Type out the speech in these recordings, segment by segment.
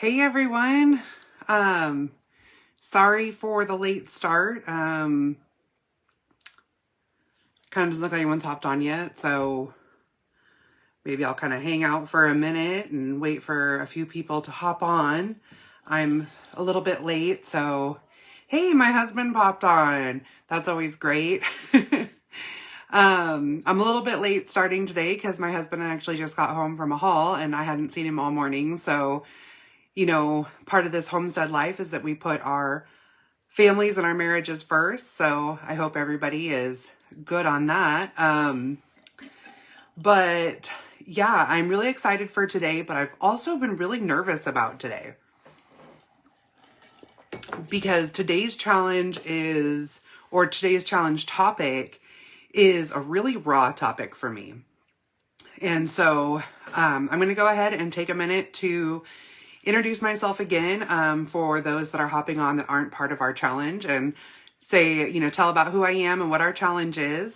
Hey everyone. Sorry for the late start. Kind of doesn't look like anyone's hopped on yet, so maybe I'll kind of hang out for a minute and wait for a few people to hop on. I'm a little bit late, so hey, my husband popped on. That's always great. I'm a little bit late starting today because my husband actually just got home from a haul and I hadn't seen him all morning, so part of this homestead life is that we put our families and our marriages first. So I hope everybody is good on that. But yeah, I'm really excited for today, but I've also been really nervous about today because today's challenge topic is a really raw topic for me. And so I'm going to go ahead and take a minute to introduce myself again for those that are hopping on that aren't part of our challenge, and say, tell about who I am and what our challenge is.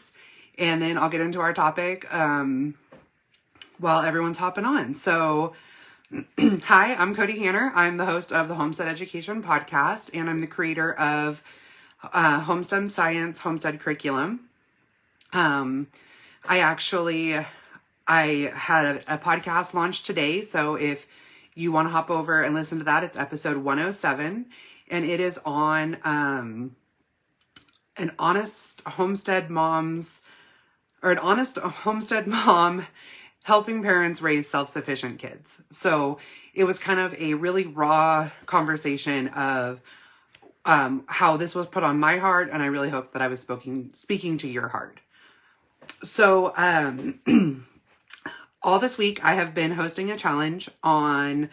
And then I'll get into our topic while everyone's hopping on. So hi, I'm Cody Hanner. I'm the host of the Homestead Education podcast, and I'm the creator of Homestead Science, Homestead Curriculum. I had a podcast launched today, so if you want to hop over and listen to that, it's episode 107, and it is on an honest homestead mom helping parents raise self-sufficient kids. So it was kind of a really raw conversation of how this was put on my heart, and I really hope that I was speaking to your heart. So all this week, I have been hosting a challenge on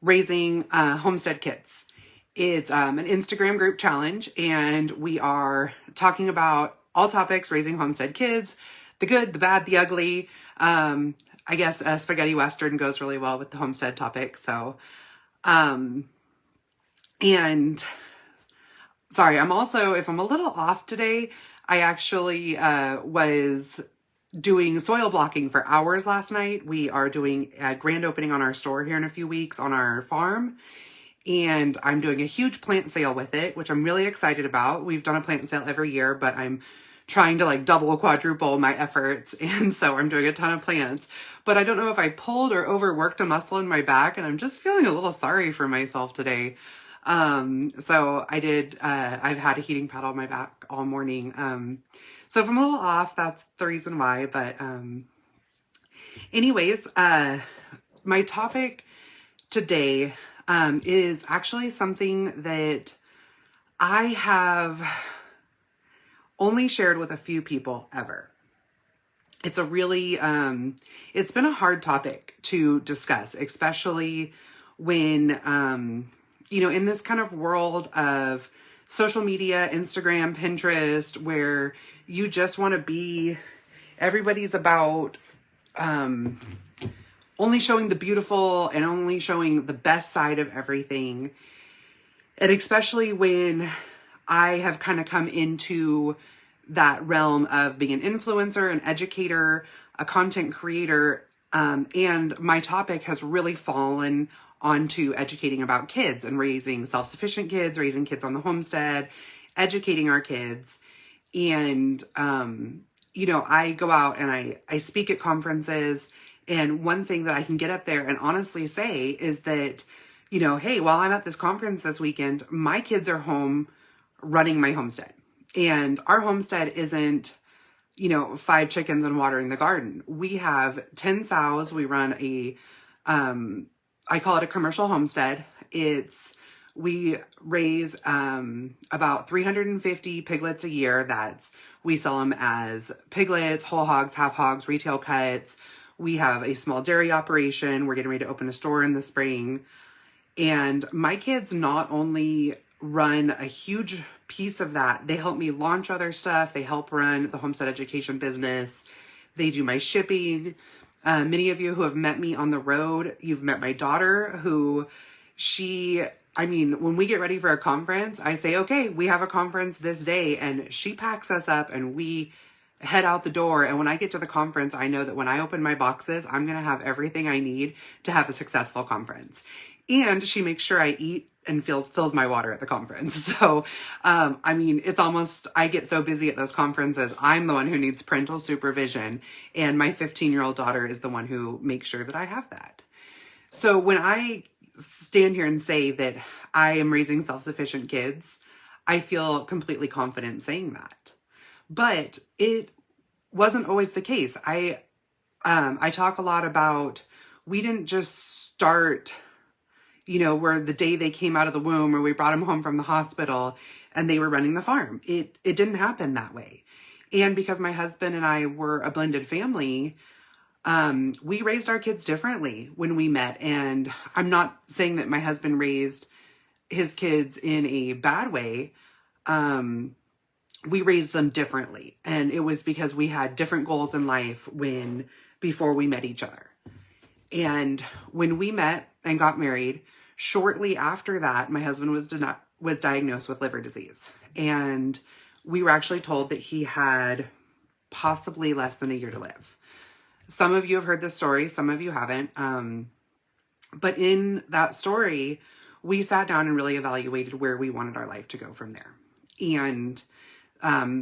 raising homestead kids. It's an Instagram group challenge, and we are talking about all topics raising homestead kids, the good, the bad, the ugly. I guess a spaghetti western goes really well with the homestead topic. So, and sorry, if I'm a little off today, I actually was doing soil blocking for hours last night. We are doing a grand opening on our store here in a few weeks on our farm, and I'm doing a huge plant sale with it, which I'm really excited about. We've done a plant sale every year, but I'm trying to double, quadruple my efforts, and so I'm doing a ton of plants. But I don't know if I pulled or overworked a muscle in my back, and I'm just feeling a little sorry for myself today. So I did, I've had a heating pad on my back all morning. So if I'm a little off, that's the reason why. But anyways, my topic today is actually something that I have only shared with a few people ever. It's a really, it's been a hard topic to discuss, especially when, in this kind of world of social media, Instagram, Pinterest, where you just want to be, everybody's about only showing the beautiful and only showing the best side of everything. And especially when I have kind of come into that realm of being an influencer, an educator, a content creator, and my topic has really fallen onto educating about kids and raising self-sufficient kids, raising kids on the homestead, educating our kids. And, I go out and I speak at conferences, and one thing that I can get up there and honestly say is that, hey, while I'm at this conference this weekend, my kids are home running my homestead. And our homestead isn't, 5 chickens and watering the garden. We have 10 sows. We run I call it a commercial homestead. We raise about 350 piglets a year. We sell them as piglets, whole hogs, half hogs, retail cuts. We have a small dairy operation. We're getting ready to open a store in the spring. And my kids not only run a huge piece of that, they help me launch other stuff. They help run the homestead education business. They do my shipping. Many of you who have met me on the road, you've met my daughter when we get ready for a conference, I say, okay, we have a conference this day, and she packs us up and we head out the door. And when I get to the conference, I know that when I open my boxes, I'm going to have everything I need to have a successful conference. And she makes sure I eat and fills my water at the conference. So, I mean, it's almost, I get so busy at those conferences, I'm the one who needs parental supervision, and my 15-year-old daughter is the one who makes sure that I have that. So when I stand here and say that I am raising self-sufficient kids, I feel completely confident saying that. But it wasn't always the case. I talk a lot about, we didn't just start, where the day they came out of the womb or we brought them home from the hospital and they were running the farm. It didn't happen that way. And because my husband and I were a blended family, we raised our kids differently when we met. And I'm not saying that my husband raised his kids in a bad way. We raised them differently. And it was because we had different goals in life before we met each other. And when we met and got married, shortly after that, my husband was diagnosed with liver disease. And we were actually told that he had possibly less than a year to live. Some of you have heard this story, some of you haven't. But in that story, we sat down and really evaluated where we wanted our life to go from there. And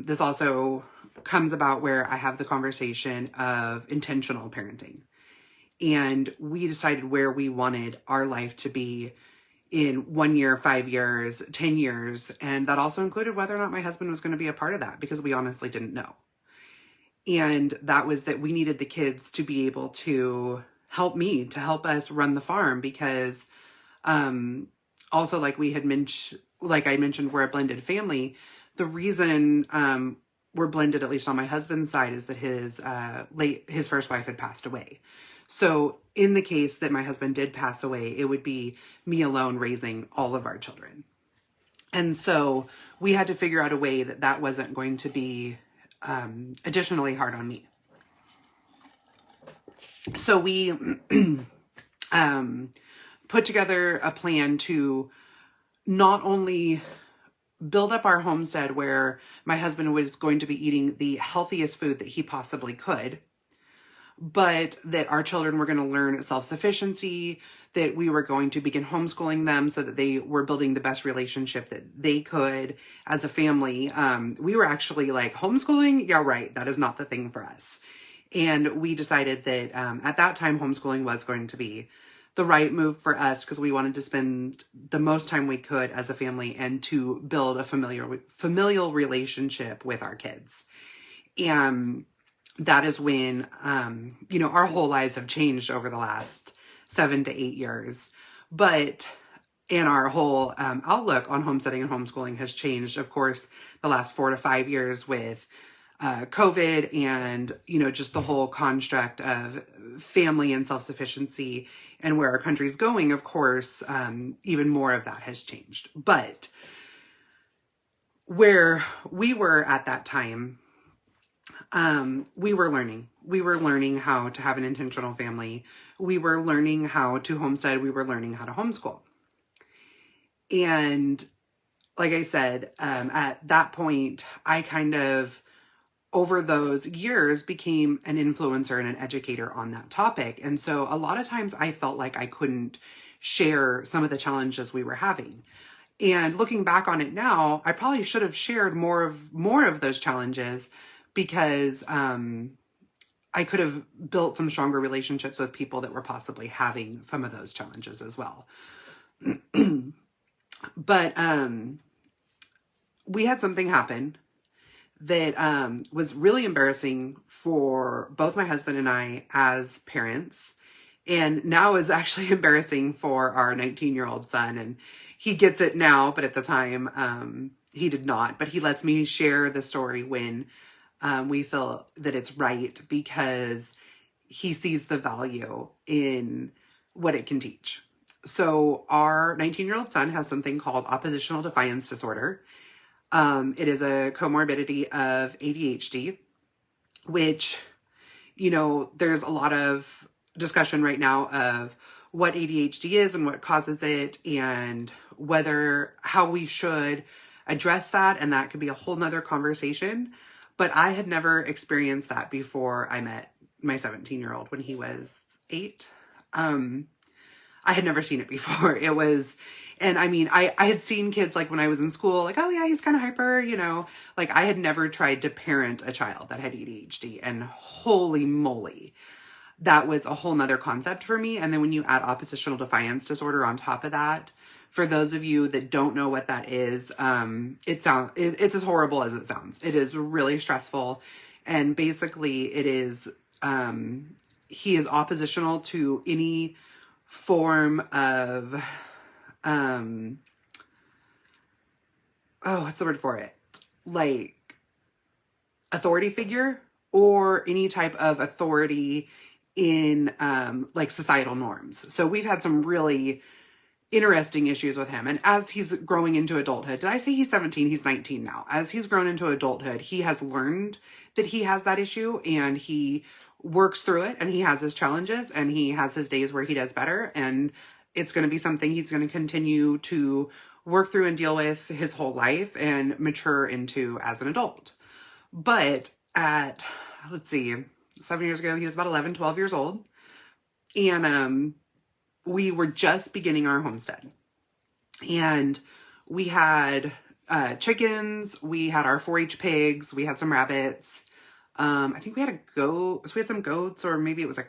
this also comes about where I have the conversation of intentional parenting. And we decided where we wanted our life to be in 1 year, 5 years, 10 years. And that also included whether or not my husband was going to be a part of that, because we honestly didn't know. And that was that we needed the kids to be able to help us run the farm, because also, like I mentioned, we're a blended family. The reason we're blended, at least on my husband's side, is that his first wife had passed away. So in the case that my husband did pass away, it would be me alone raising all of our children. And so we had to figure out a way that wasn't going to be additionally hard on me. So we put together a plan to not only build up our homestead where my husband was going to be eating the healthiest food that he possibly could, but that our children were going to learn self-sufficiency, that we were going to begin homeschooling them so that they were building the best relationship that they could as a family. We were actually like, homeschooling? Yeah, right. That is not the thing for us. And we decided that at that time, homeschooling was going to be the right move for us, because we wanted to spend the most time we could as a family and to build a familial relationship with our kids. And that is when, our whole lives have changed over the last 7 to 8 years. And our whole outlook on homesteading and homeschooling has changed, of course, the last 4 to 5 years with COVID and, just the whole construct of family and self-sufficiency and where our country's going. Of course, even more of that has changed. But where we were at that time, we were learning how to have an intentional family. We were learning how to homestead. We were learning how to homeschool. And like I said, at that point, I kind of, over those years, became an influencer and an educator on that topic. And so a lot of times I felt like I couldn't share some of the challenges we were having. And looking back on it now, I probably should have shared more of those challenges, because I could have built some stronger relationships with people that were possibly having some of those challenges as well. But we had something happen that was really embarrassing for both my husband and I as parents, and now is actually embarrassing for our 19-year-old son. And he gets it now, but at the time he did not. But he lets me share the story when we feel that it's right, because he sees the value in what it can teach. So our 19-year-old son has something called oppositional defiance disorder. It is a comorbidity of ADHD, which, there's a lot of discussion right now of what ADHD is and what causes it, and how we should address that. And that could be a whole nother conversation. But I had never experienced that before I met my 17-year-old when he was 8. I had never seen it before. It was, and I mean, I had seen kids like when I was in school, like, oh yeah, he's kind of hyper, you know, like I had never tried to parent a child that had ADHD, and holy moly, that was a whole nother concept for me. And then when you add oppositional defiance disorder on top of that, for those of you that don't know what that is, it's as horrible as it sounds. It is really stressful. And basically it is, he is oppositional to any form of, what's the word for it? Like authority figure, or any type of authority in, like societal norms. So we've had some really interesting issues with him. And as he's growing into adulthood, did I say he's 17? He's 19 now. As he's grown into adulthood, he has learned that he has that issue, and he works through it, and he has his challenges, and he has his days where he does better. And it's going to be something he's going to continue to work through and deal with his whole life and mature into as an adult. But at, let's see, 7 years ago, he was about 11, 12 years old. And, we were just beginning our homestead, and we had chickens, we had our 4-H pigs, we had some rabbits. I think we had a goat, so we had some goats, or maybe it was a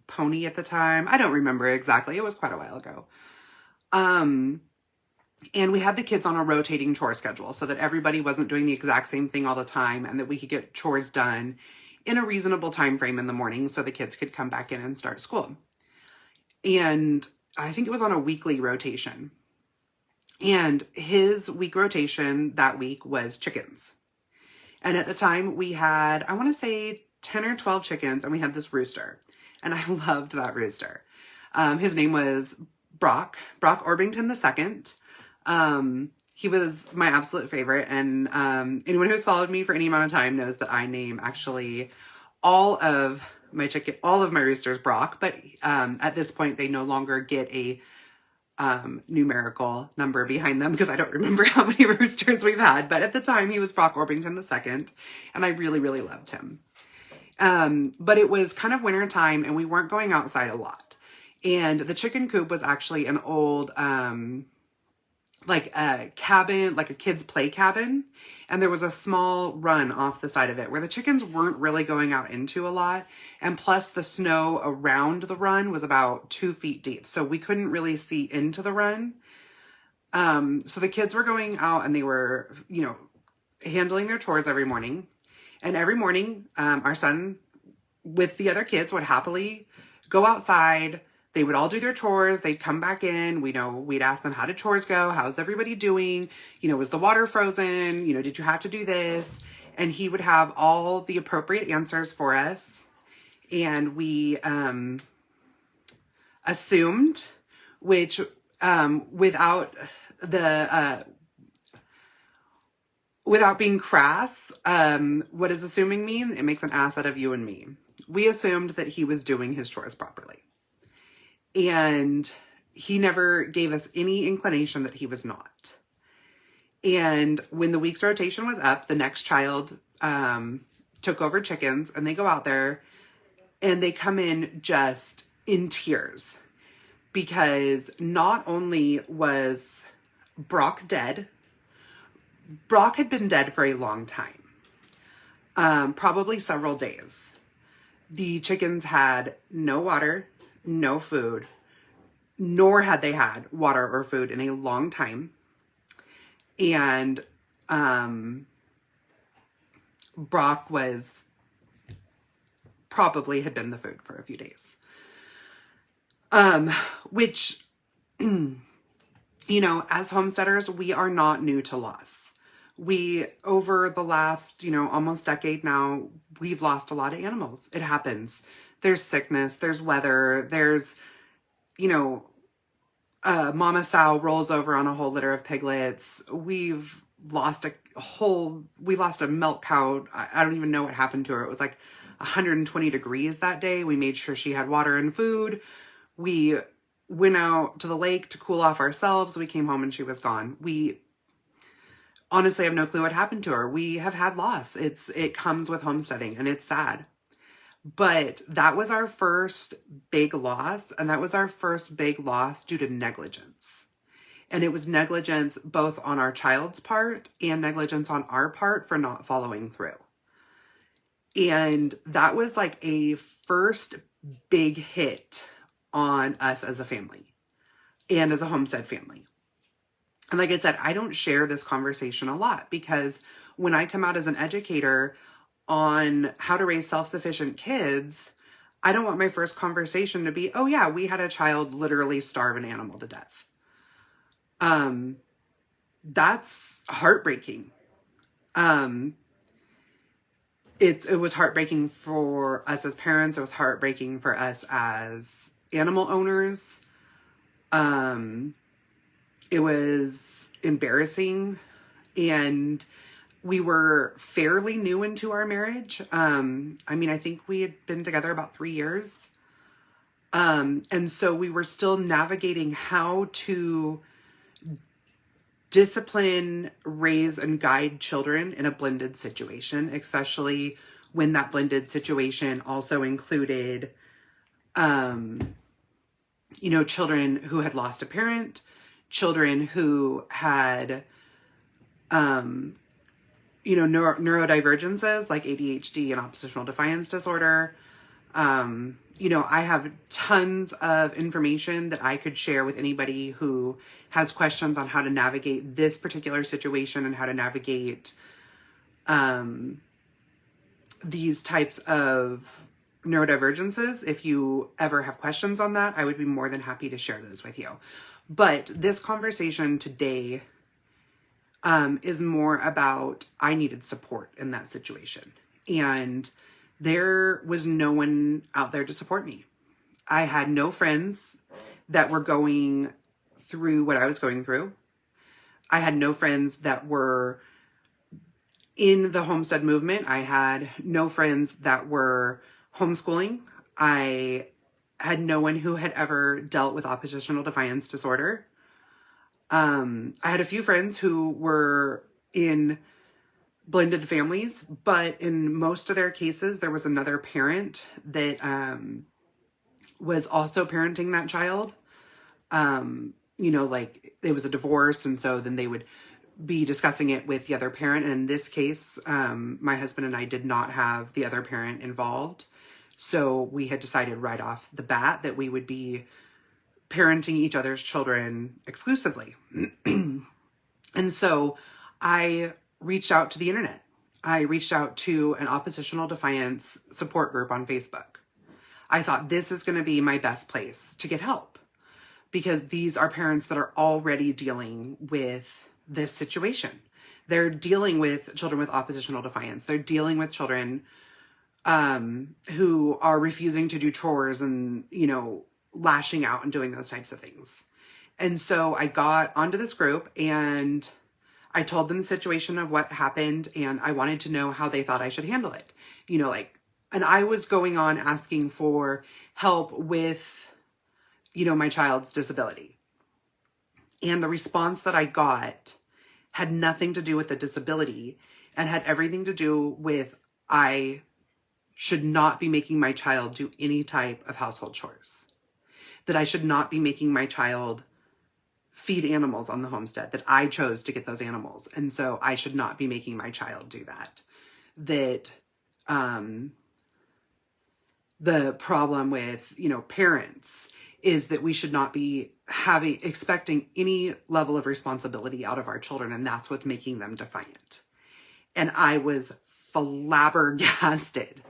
pony at the time. I don't remember exactly. It was quite a while ago. And we had the kids on a rotating chore schedule so that everybody wasn't doing the exact same thing all the time, and that we could get chores done in a reasonable time frame in the morning so the kids could come back in and start school. And I think it was on a weekly rotation. And his week rotation that week was chickens. And at the time we had, I want to say 10 or 12 chickens, and we had this rooster. And I loved that rooster. His name was Brock Orbington II. He was my absolute favorite. And anyone who's followed me for any amount of time knows that I name actually all of my roosters Brock, but at this point they no longer get a numerical number behind them, because I don't remember how many roosters we've had. But at the time he was Brock Orbington II, and I really, really loved him. But it was kind of winter time, and we weren't going outside a lot. And the chicken coop was actually an old like a cabin, like a kid's play cabin. And there was a small run off the side of it where the chickens weren't really going out into a lot. And plus the snow around the run was about 2 feet deep. So we couldn't really see into the run. So the kids were going out, and they were, you know, handling their chores every morning. And every morning, our son with the other kids would happily go outside. They would all do their chores. They'd come back in. We'd ask them, how did chores go? How's everybody doing? You know, was the water frozen? You know, did you have to do this? And he would have all the appropriate answers for us. And we assumed, which without being crass, what does assuming mean? It makes an ass out of you and me. We assumed that he was doing his chores properly. And he never gave us any inclination that he was not. And when the week's rotation was up, the next child took over chickens, and they go out there and they come in just in tears, because not only was Brock dead, Brock had been dead for a long time, probably several days. The chickens had no water, no food, nor had they had water or food in a long time. And Brock was probably had been the food for a few days. Which, you know, as homesteaders, we are not new to loss. We, over the last, you know, almost decade now, we've lost a lot of animals. It happens. There's sickness, there's weather, there's, you know, mama sow rolls over on a whole litter of piglets. We've lost we lost a milk cow. I don't even know what happened to her. It was like 120 degrees that day. We made sure she had water and food. We went out to the lake to cool off ourselves. We came home and she was gone. We honestly have no clue what happened to her. We have had loss. It comes with homesteading, and it's sad. But that was our first big loss, and that was our first big loss due to negligence. And it was negligence both on our child's part and negligence on our part for not following through. And that was like a first big hit on us as a family and as a Homestead family. And like I said, I don't share this conversation a lot because when I come out as an educator on how to raise self-sufficient kids, I don't want my first conversation to be, oh yeah, we had a child literally starve an animal to death. That's heartbreaking. It was heartbreaking for us as parents. It was heartbreaking for us as animal owners. It was embarrassing, and we were fairly new into our marriage. I mean, I think we had been together about 3 years. And so we were still navigating how to discipline, raise, and guide children in a blended situation, especially when that blended situation also included, children who had lost a parent, children who had, neurodivergences like ADHD and oppositional defiance disorder. I have tons of information that I could share with anybody who has questions on how to navigate this particular situation and how to navigate these types of neurodivergences. If you ever have questions on that, I would be more than happy to share those with you. But this conversation today is more about I needed support in that situation. And there was no one out there to support me. I had no friends that were going through what I was going through. I had no friends that were in the Homestead movement. I had no friends that were homeschooling. I had no one who had ever dealt with oppositional defiance disorder. I had a few friends who were in blended families, but in most of their cases, there was another parent that was also parenting that child. Like it was a divorce, and so then they would be discussing it with the other parent. And in this case, my husband and I did not have the other parent involved. So we had decided right off the bat that we would be parenting each other's children exclusively. And so I reached out to the internet. I reached out to an oppositional defiance support group on Facebook. I thought this is going to be my best place to get help because these are parents that are already dealing with this situation. They're dealing with children with oppositional defiance. They're dealing with children who are refusing to do chores and, lashing out and doing those types of things. And so I got onto this group and I told them the situation of what happened and I wanted to know how they thought I should handle it. And I was going on asking for help with, my child's disability. And the response that I got had nothing to do with the disability and had everything to do with I should not be making my child do any type of household chores. That I should not be making my child feed animals on the homestead, that I chose to get those animals. And so I should not be making my child do that. That the problem with, parents is that we should not be expecting any level of responsibility out of our children. And that's what's making them defiant. And I was flabbergasted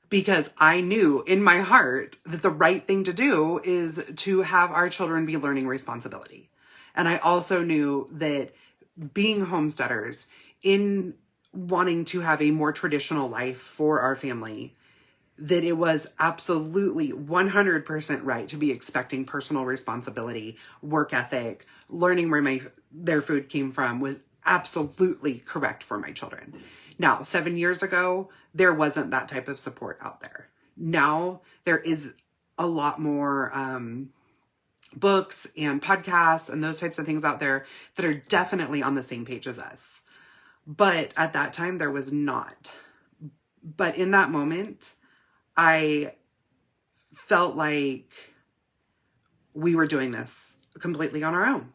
because I knew in my heart that the right thing to do is to have our children be learning responsibility. And I also knew that being homesteaders, in wanting to have a more traditional life for our family, that it was absolutely 100% right to be expecting personal responsibility, work ethic, learning where their food came from was absolutely correct for my children. Now, 7 years ago, there wasn't that type of support out there. Now, there is a lot more books and podcasts and those types of things out there that are definitely on the same page as us. But at that time, there was not. But in that moment, I felt like we were doing this completely on our own,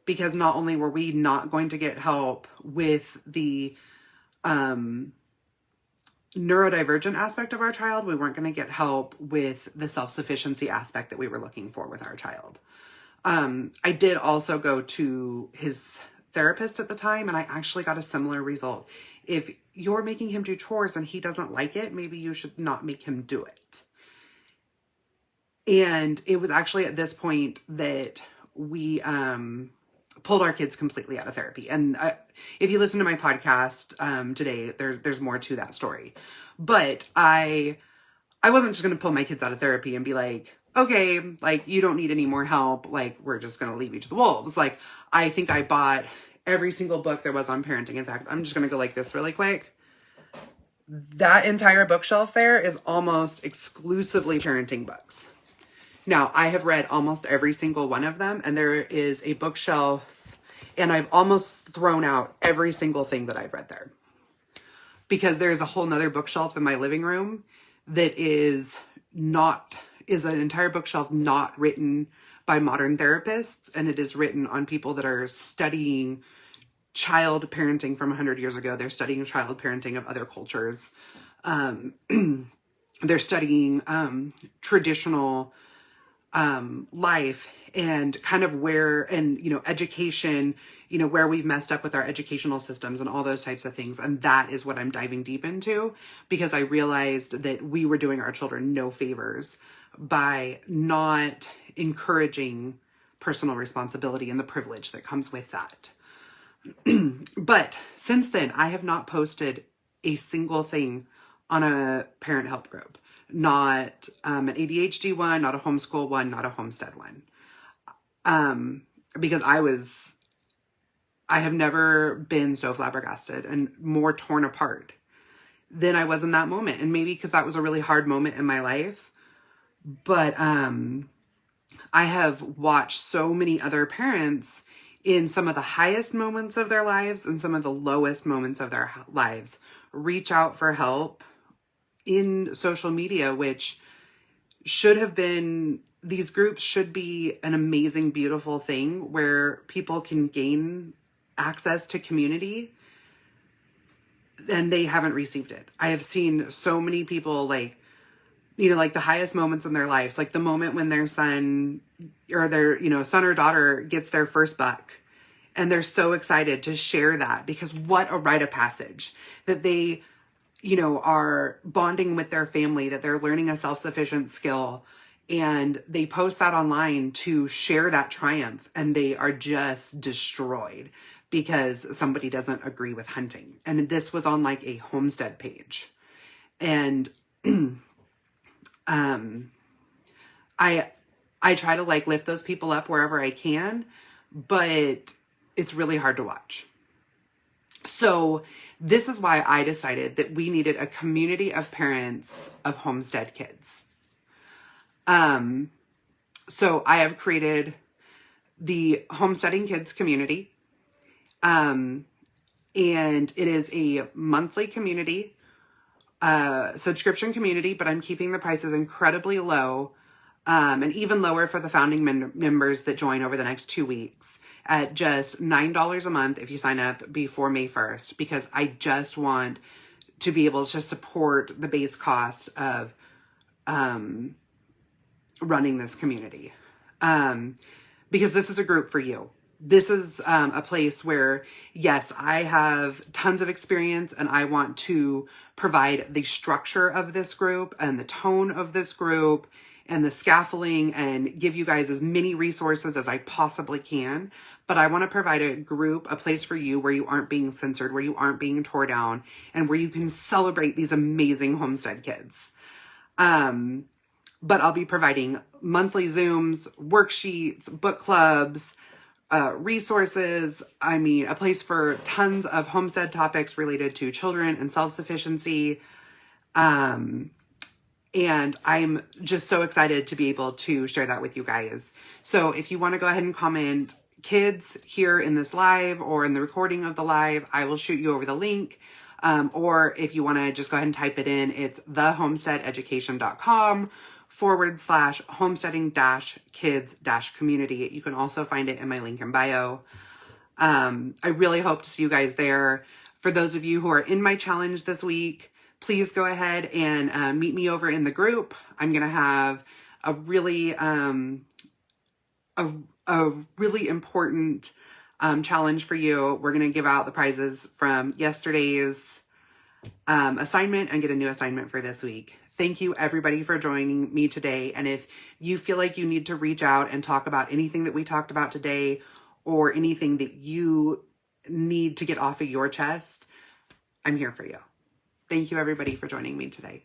because not only were we not going to get help with the neurodivergent aspect of our child, we weren't going to get help with the self-sufficiency aspect that we were looking for with our child. I did also go to his therapist at the time, and I actually got a similar result. If you're making him do chores and he doesn't like it, maybe you should not make him do it. And it was actually at this point that we pulled our kids completely out of therapy. And if you listen to my podcast today, there's more to that story. But I wasn't just going to pull my kids out of therapy and be like, okay, like, you don't need any more help. Like, we're just going to leave you to the wolves. Like, I think I bought every single book there was on parenting. In fact, I'm just going to go like this really quick. That entire bookshelf there is almost exclusively parenting books. Now, I have read almost every single one of them, and there is a bookshelf, and I've almost thrown out every single thing that I've read there, because there's a whole nother bookshelf in my living room that is an entire bookshelf not written by modern therapists, and it is written on people that are studying child parenting from 100 years ago. They're studying child parenting of other cultures. They're studying traditional life and kind of where, and, education, where we've messed up with our educational systems and all those types of things. And that is what I'm diving deep into, because I realized that we were doing our children no favors by not encouraging personal responsibility and the privilege that comes with that. But since then, I have not posted a single thing on a parent help group. Not an ADHD one, not a homeschool one, not a Homestead one. Because I have never been so flabbergasted and more torn apart than I was in that moment. And maybe because that was a really hard moment in my life. But I have watched so many other parents in some of the highest moments of their lives and some of the lowest moments of their lives reach out for help in social media, which should have been, these groups should be an amazing, beautiful thing where people can gain access to community, and they haven't received it. I have seen so many people like the highest moments in their lives, like the moment when their son or their, son or daughter gets their first buck, and they're so excited to share that, because what a rite of passage that they are bonding with their family, that they're learning a self-sufficient skill, and they post that online to share that triumph, and they are just destroyed because somebody doesn't agree with hunting. And this was on like a Homestead page. And I try to like lift those people up wherever I can, but it's really hard to watch. So this is why I decided that we needed a community of parents of Homestead kids. So I have created the Homesteading Kids community. And it is a monthly community, subscription community, but I'm keeping the prices incredibly low, and even lower for the founding members that join over the next 2 weeks at just $9 a month if you sign up before May 1st, because I just want to be able to support the base cost of running this community, because this is a group for you. This is a place where, yes, I have tons of experience, and I want to provide the structure of this group and the tone of this group and the scaffolding and give you guys as many resources as I possibly can. But I want to provide a group, a place for you where you aren't being censored, where you aren't being torn down, and where you can celebrate these amazing Homestead kids. But I'll be providing monthly Zooms, worksheets, book clubs, resources. I mean, a place for tons of Homestead topics related to children and self-sufficiency. And I'm just so excited to be able to share that with you guys. So if you want to go ahead and comment kids here in this live or in the recording of the live, I will shoot you over the link. Or if you want to just go ahead and type it in, it's thehomesteadeducation.com/homesteading-kids-community. You can also find it in my link in bio. I really hope to see you guys there. For those of you who are in my challenge this week, please go ahead and meet me over in the group. I'm going to have a really, a really important challenge for you. We're going to give out the prizes from yesterday's assignment and get a new assignment for this week. Thank you everybody for joining me today. And if you feel like you need to reach out and talk about anything that we talked about today or anything that you need to get off of your chest, I'm here for you. Thank you everybody for joining me today.